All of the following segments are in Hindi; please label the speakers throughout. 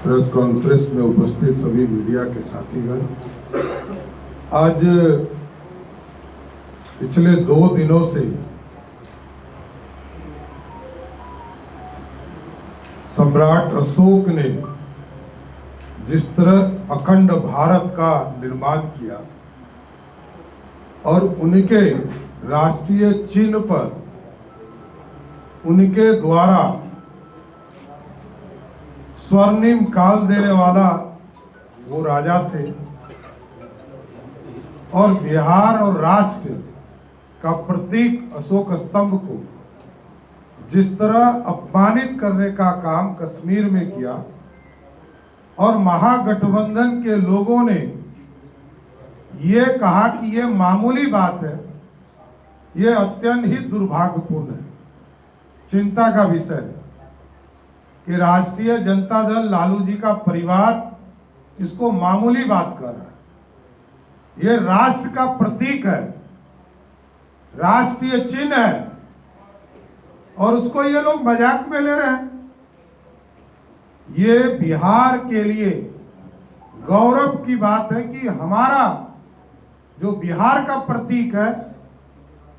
Speaker 1: प्रेस कॉन्फ्रेंस में उपस्थित सभी मीडिया के साथीगण, आज पिछले 2 दिनों से सम्राट अशोक ने जिस तरह अखंड भारत का निर्माण किया और उनके राष्ट्रीय चिन्ह पर उनके द्वारा स्वर्णिम काल देने वाला वो राजा थे और बिहार और राष्ट्र का प्रतीक अशोक स्तंभ को जिस तरह अपमानित करने का काम कश्मीर में किया और महागठबंधन के लोगों ने ये कहा कि ये मामूली बात है, ये अत्यंत ही दुर्भाग्यपूर्ण है, चिंता का विषय है कि राष्ट्रीय जनता दल लालू जी का परिवार इसको मामूली बात कर रहा है। ये राष्ट्र का प्रतीक है, राष्ट्रीय चिन्ह है और उसको ये लोग मजाक में ले रहे हैं। ये बिहार के लिए गौरव की बात है कि हमारा जो बिहार का प्रतीक है,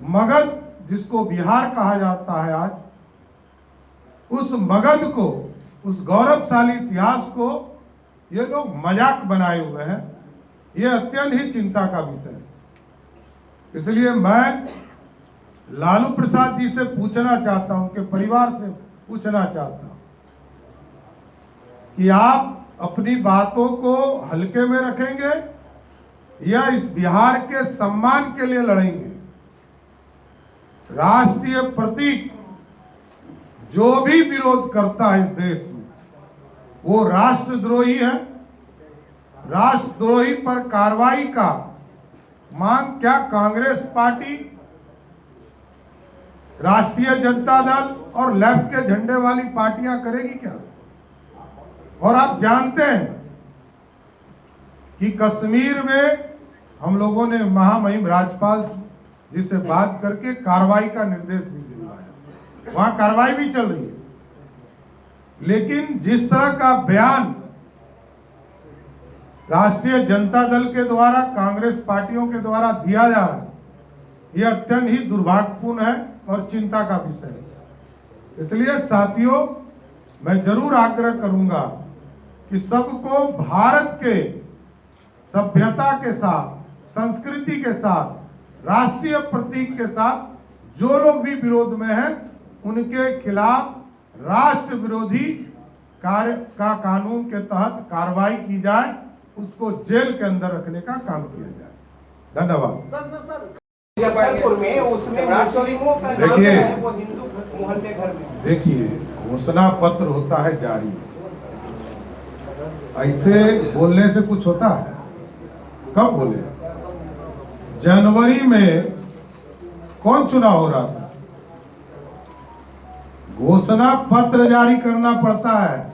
Speaker 1: मगध जिसको बिहार कहा जाता है आज, उस मगध को, उस गौरवशाली इतिहास को ये लोग मजाक बनाए हुए हैं। ये अत्यंत ही चिंता का विषय है। इसलिए मैं लालू प्रसाद जी से पूछना चाहता हूं, उनके परिवार से पूछना चाहता हूं कि आप अपनी बातों को हल्के में रखेंगे या इस बिहार के सम्मान के लिए लड़ेंगे। राष्ट्रीय प्रतीक जो भी विरोध करता है इस देश में वो राष्ट्रद्रोही है। राष्ट्रद्रोही पर कार्रवाई का मांग क्या कांग्रेस पार्टी, राष्ट्रीय जनता दल और लेफ्ट के झंडे वाली पार्टियां करेगी क्या? और आप जानते हैं कि कश्मीर में हम लोगों ने महामहिम राज्यपाल जी से बात करके कार्रवाई का निर्देश भी दिलवाया, वहां कार्रवाई भी चल रही है। लेकिन जिस तरह का बयान राष्ट्रीय जनता दल के द्वारा, कांग्रेस पार्टियों के द्वारा दिया जा रहा है, यह अत्यंत ही दुर्भाग्यपूर्ण है और चिंता का विषय है। इसलिए साथियों, मैं जरूर आग्रह करूंगा कि सबको भारत के सभ्यता के साथ, संस्कृति के साथ, राष्ट्रीय प्रतीक के साथ जो लोग भी विरोध में हैं उनके खिलाफ राष्ट्र विरोधी कार्य का कानून के तहत कार्रवाई की जाए, उसको जेल के अंदर रखने का काम किया जाए। धन्यवाद। देखिए, घोषणा पत्र होता है जारी, ऐसे बोलने से कुछ होता है? कब बोले? जनवरी में कौन चुनाव हो रहा था? घोषणा पत्र जारी करना पड़ता है।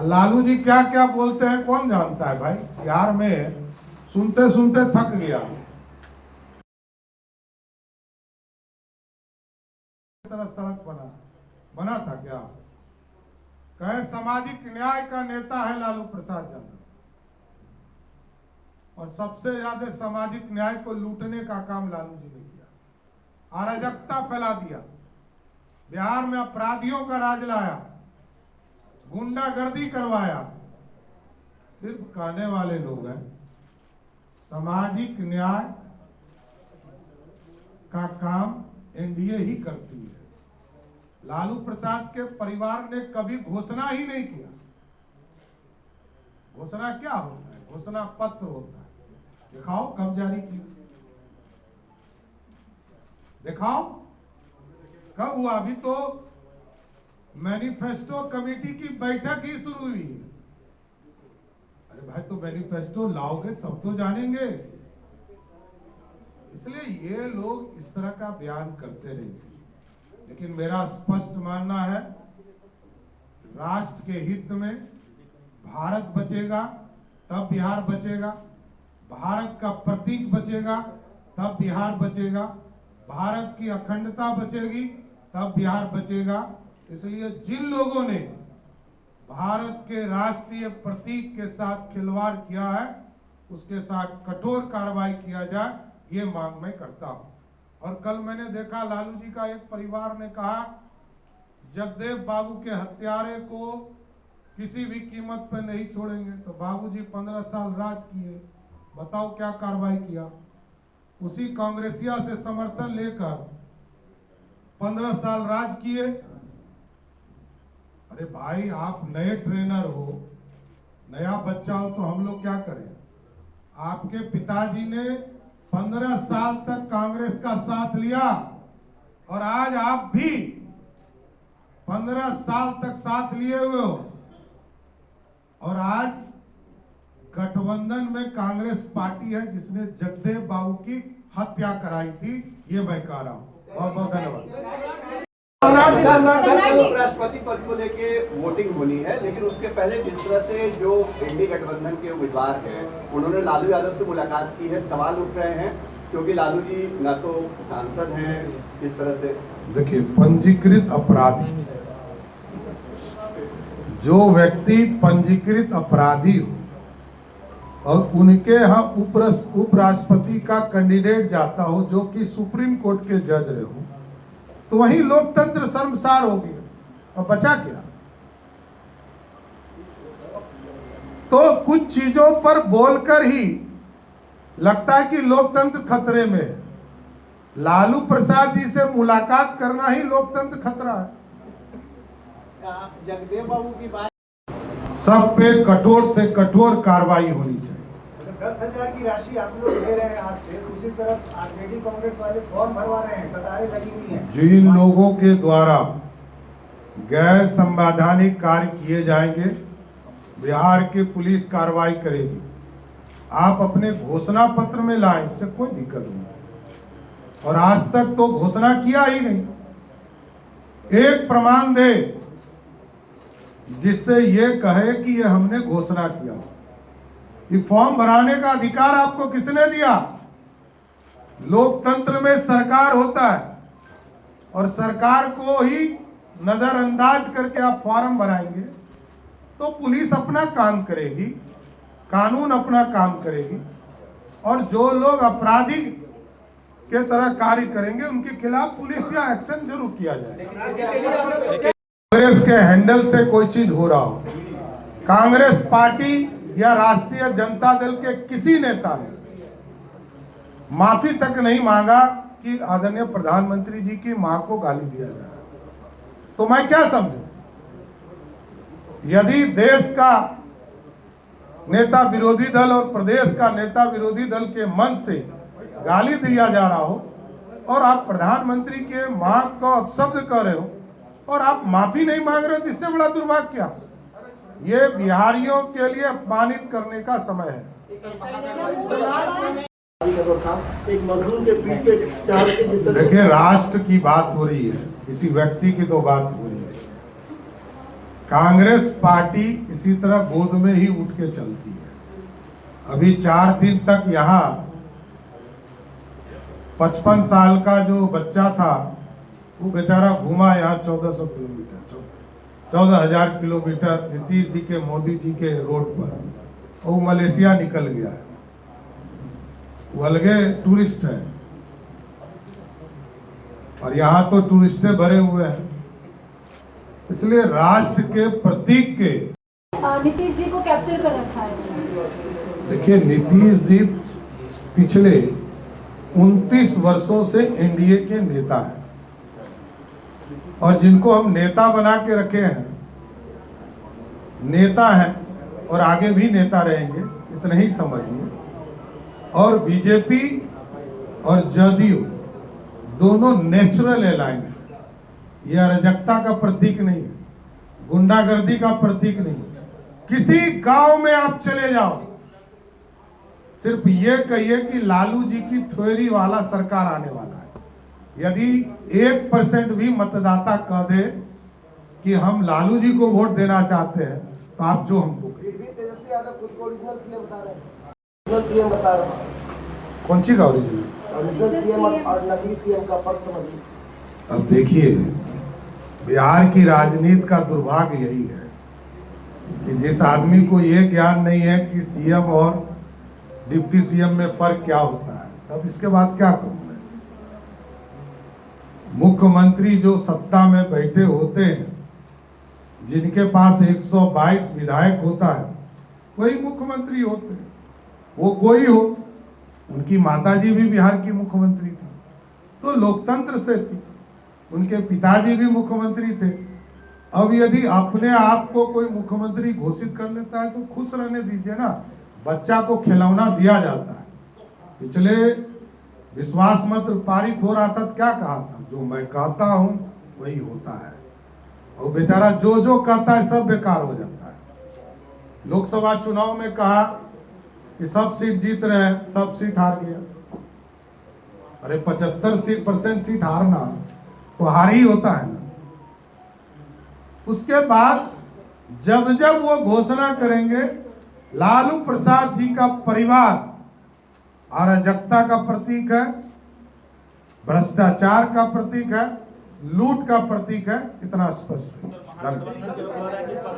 Speaker 1: लालू जी क्या क्या बोलते हैं कौन जानता है भाई? बिहार में सुनते सुनते थक गया। सड़क बना था क्या? कहे सामाजिक न्याय का नेता है लालू प्रसाद यादव, और सबसे ज्यादा सामाजिक न्याय को लूटने का काम लालू जी ने किया। अराजकता फैला दिया, बिहार में अपराधियों का राज लाया, गुंडागर्दी करवाया। सिर्फ कहने वाले लोग हैं। सामाजिक न्याय का काम एनडीए ही करती है। लालू प्रसाद के परिवार ने कभी घोषणा ही नहीं किया। घोषणा क्या होता है? घोषणा पत्र होता है। दिखाओ कब जारी किया, दिखाओ कब हुआ। अभी तो मैनिफेस्टो कमेटी की बैठक ही शुरू हुई है। अरे भाई, तो मैनिफेस्टो लाओगे तब तो जानेंगे। इसलिए ये लोग इस तरह का बयान करते रहेंगे। लेकिन मेरा स्पष्ट मानना है, राष्ट्र के हित में भारत बचेगा तब बिहार बचेगा, भारत का प्रतीक बचेगा तब बिहार बचेगा, भारत की अखंडता बचेगी तब बिहार बचेगा। इसलिए जिन लोगों ने भारत के राष्ट्रीय प्रतीक के साथ खिलवाड़ किया है, उसके साथ कठोर कार्रवाई किया जाए, ये मांग मैं करता हूं। और कल मैंने देखा लालू जी का एक परिवार ने कहा जगदेव बाबू के हत्यारे को किसी भी कीमत पर नहीं छोड़ेंगे। तो बाबूजी 15 साल राज किए, बताओ क्या कार्रवाई किया। उसी कांग्रेसिया से समर्थन लेकर 15 साल राज किए। अरे भाई, आप नए ट्रेनर हो, नया बच्चा हो, तो हम लोग क्या करें। आपके पिताजी ने 15 साल तक कांग्रेस का साथ लिया और आज आप भी 15 साल तक साथ लिए हुए हो, और आज गठबंधन में कांग्रेस पार्टी है जिसने जगदेव बाबू की हत्या कराई थी। ये मैं कह रहा हूं। बहुत बहुत धन्यवाद।
Speaker 2: राष्ट्रपति पद को लेके वोटिंग होनी है, लेकिन उसके पहले जिस तरह से जो इंडी गठबंधन के उम्मीदवार हैं उन्होंने लालू यादव से मुलाकात की है, सवाल उठ रहे हैं क्योंकि लालू जी न तो सांसद हैं, इस तरह से। देखिए, पंजीकृत अपराधी, जो व्यक्ति पंजीकृत अपराधी हो और उनके यहाँ उपराष्ट्रपति का कैंडिडेट जाता हो जो कि सुप्रीम कोर्ट के जज रहे हो, तो वही लोकतंत्र शर्मसार हो गया और बचा क्या। तो कुछ चीजों पर बोलकर ही लगता है कि लोकतंत्र खतरे में है। लालू प्रसाद जी से मुलाकात करना ही लोकतंत्र खतरा है।
Speaker 3: जगदेव बाबू की बात,
Speaker 1: सब पे कठोर से कठोर कार्रवाई होनी चाहिए।
Speaker 3: 10,000 की राशि आप लोग दे रहे हैं आज से, दूसरी तरफ आरजेडी कांग्रेस वाले फॉर्म भरवा रहे हैं, कतारें लगी हुई हैं।
Speaker 1: जिन लोगों के द्वारा गैर संवैधानिक कार्य किए जाएंगे, बिहार की पुलिस कार्रवाई करेगी। आप अपने घोषणा पत्र में लाएं, इससे कोई दिक्कत नहीं। और आज तक तो घोषणा किया ही नहीं। एक प्रमाण दे जिससे ये कहे कि ये हमने घोषणा किया। कि फॉर्म भराने का अधिकार आपको किसने दिया? लोकतंत्र में सरकार होता है और सरकार को ही नजरअंदाज करके आप फॉर्म भराएंगे तो पुलिस अपना काम करेगी, कानून अपना काम करेगी, और जो लोग अपराधी के तरह कार्य करेंगे उनके खिलाफ पुलिस या एक्शन जरूर किया जाए। कांग्रेस के हैंडल से कोई चीज हो रहा हो, कांग्रेस पार्टी या राष्ट्रीय जनता दल के किसी नेता ने माफी तक नहीं मांगा कि आदरणीय प्रधानमंत्री जी की मां को गाली दिया जा रहा है, तो मैं क्या समझूं? यदि देश का नेता विरोधी दल और प्रदेश का नेता विरोधी दल के मन से गाली दिया जा रहा हो और आप प्रधानमंत्री के मां को अपशब्द कर रहे हो और आप माफी नहीं मांग रहे हो, इससे बड़ा दुर्भाग्य क्या? ये बिहारियों के लिए अपमानित करने का समय है। देखिए, राष्ट्र की बात हो रही है, किसी व्यक्ति की तो बात हो रही है। कांग्रेस पार्टी इसी तरह गोद में ही उठ के चलती है। अभी 4 दिन तक यहाँ 55 साल का जो बच्चा था वो बेचारा घूमा यहाँ 1400 किलोमीटर, 14,000 किलोमीटर नीतीश जी के, मोदी जी के रोड पर, वो मलेशिया निकल गया है। वो अलगे टूरिस्ट है और यहाँ तो टूरिस्ट भरे हुए हैं। इसलिए राष्ट्र के प्रतीक के
Speaker 4: नीतीश जी को कैप्चर कर रखा है।
Speaker 1: देखिए, नीतीश जी पिछले 29 वर्षों से एनडीए के नेता हैं और जिनको हम नेता बना के रखे हैं, नेता हैं और आगे भी नेता रहेंगे, इतना ही समझिए। और बीजेपी और जदयू दोनों नेचुरल अलायंस, यह अराजकता का प्रतीक नहीं है, गुंडागर्दी का प्रतीक नहीं है। किसी गांव में आप चले जाओ, सिर्फ ये कहिए कि लालू जी की थ्योरी वाला सरकार आने वाला है। यदि 1% भी मतदाता कह दे कि हम लालू जी को वोट देना चाहते हैं तो आप जो हमको
Speaker 3: तेजस्वी यादव खुद को ओरिजिनल सीएम बता रहे हैं। ओरिजिनल सीएम बता रहे हैं।
Speaker 1: कौन सी का ओरिजिनल?
Speaker 3: ओरिजिनल सीएम और नकली सीएम का फर्क समझिए।
Speaker 1: अब देखिए, बिहार की राजनीति का दुर्भाग्य यही है कि जिस आदमी को ये ज्ञान नहीं है कि सीएम और डिप्टी सीएम में फर्क क्या होता है, तब इसके बाद क्या कहूँ मैं। मुख्यमंत्री जो सत्ता में बैठे होते हैं, जिनके पास 122 विधायक होता है, वही मुख्यमंत्री होते हैं। वो कोई हो, उनकी माताजी भी बिहार की मुख्यमंत्री थी, तो लोकतंत्र से थी। उनके पिताजी भी मुख्यमंत्री थे। अब यदि अपने आप को कोई मुख्यमंत्री घोषित कर लेता है तो खुश रहने दीजिए ना। बच्चा को खिलौना दिया जाता है। पिछले विश्वास मत पारित हो रहा था, क्या कहा था, जो मैं कहता हूं वही होता है। और बेचारा जो जो कहता है सब बेकार हो जाता है। लोकसभा चुनाव में कहा कि सब सीट जीत रहे हैं, सब सीट हार गया। अरे 75% सीट हारना तो हार ही होता है ना। उसके बाद जब जब वो घोषणा करेंगे लालू प्रसाद जी का परिवार अराजकता का प्रतीक है, भ्रष्टाचार का प्रतीक है, लूट का प्रतीक है, इतना स्पष्ट है।